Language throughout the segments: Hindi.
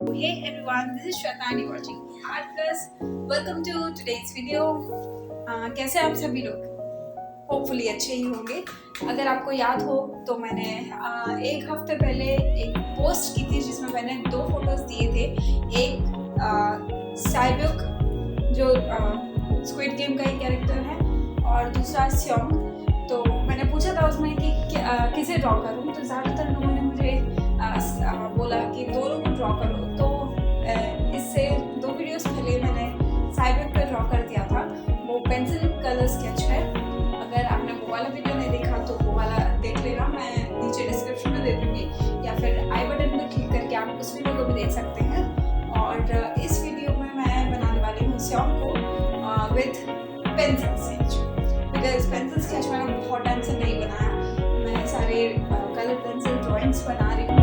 Hey everyone, this is Shwetani watching Art Plus. Welcome to today's video. कैसे आप सभी लोग? होपफुली अच्छे ही होंगे। अगर आपको याद हो तो मैंने एक हफ्ते पहले एक पोस्ट की थी जिसमें मैंने 2 फोटोज दिए थे। एक साइबुक जो स्क्विड गेम का ही कैरेक्टर है और दूसरा सेong। तो मैंने पूछा था उसमें कि किसे ड्रॉ करूं, तो ज़्यादातर लोगों ने मुझे बोला कि दोनों को ड्रॉ करो। तो इससे 2 वीडियोस पहले मैंने साइबुक पे ड्रॉ कर दिया था। वो पेंसिल कलर स्केच है। अगर आपने वो वाला वीडियो नहीं देखा तो वो वाला देख लेना, मैं नीचे डिस्क्रिप्शन में दे दूँगी या फिर आई बटन पर क्लिक करके आप उस वीडियो को भी देख सकते हैं। और इस वीडियो में मैं बनाने वाली हूँ सेong को with pencil sketch, because pencil sketch मैंने बहुत टाइम से नहीं बनाया। मैं सारे कलर पेंसिल ड्राइंग्स बना रही हूँ।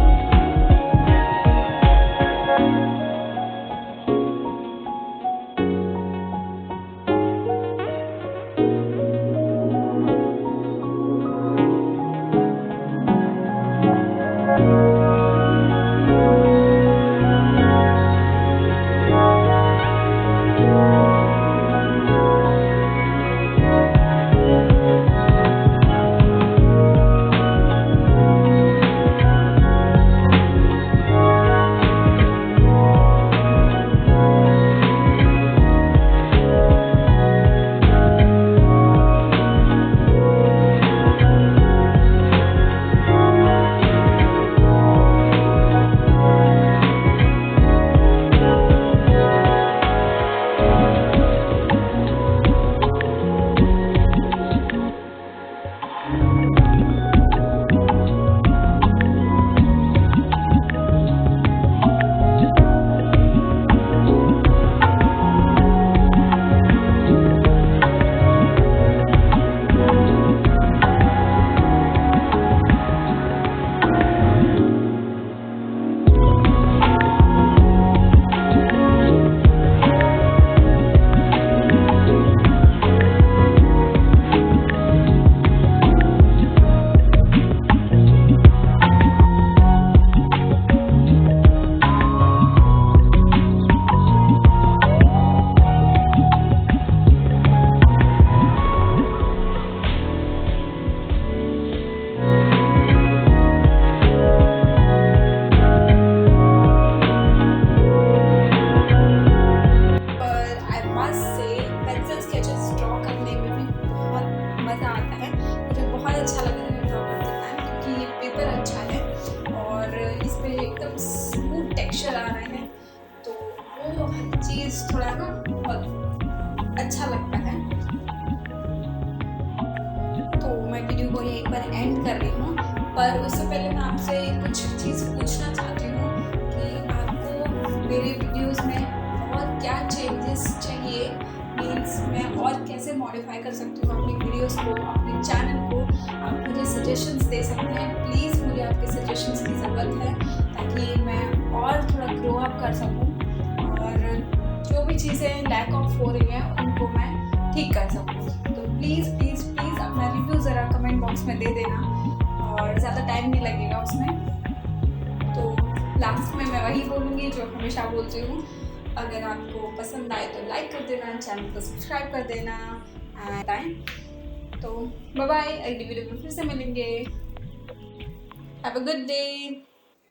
अच्छा लग रहा है ड्रॉ करते टाइम, क्योंकि ये पेपर अच्छा है और इस पे एकदम स्मूथ टेक्सचर आ रहे हैं, तो वो चीज़ थोड़ा ना बहुत अच्छा लगता है। तो मैं वीडियो को यहीं पर एंड कर रही हूँ, पर उससे पहले मैं आपसे कुछ चीज़ पूछना चाहती हूँ कि आपको मेरे वीडियोज़ में और क्या चेंजेस चाहिए, मीन्स मैं और कैसे मॉडिफाई कर सकती हूँ अपनी वीडियोस को, अपने चैनल को। आप मुझे सजेशंस दे सकते हैं। प्लीज़ मुझे आपके सजेशंस की ज़रूरत है ताकि मैं और थोड़ा ग्रो अप कर सकूँ और जो भी चीज़ें लैक ऑफ हो रही हैं उनको मैं ठीक कर सकूँ। तो प्लीज़ प्लीज़ प्लीज़ अपना रिव्यू ज़रा कमेंट बॉक्स में दे देना और ज़्यादा टाइम नहीं लगेगा उसमें। तो लास्ट में मैं वही बोलूँगी जो हमेशा बोलती हूँ, अगर आपको पसंद आए तो लाइक कर देना, चैनल को सब्सक्राइब कर देना। टाइम तो बाय बाय, अगली वीडियो में फिर से मिलेंगे। Have a good day.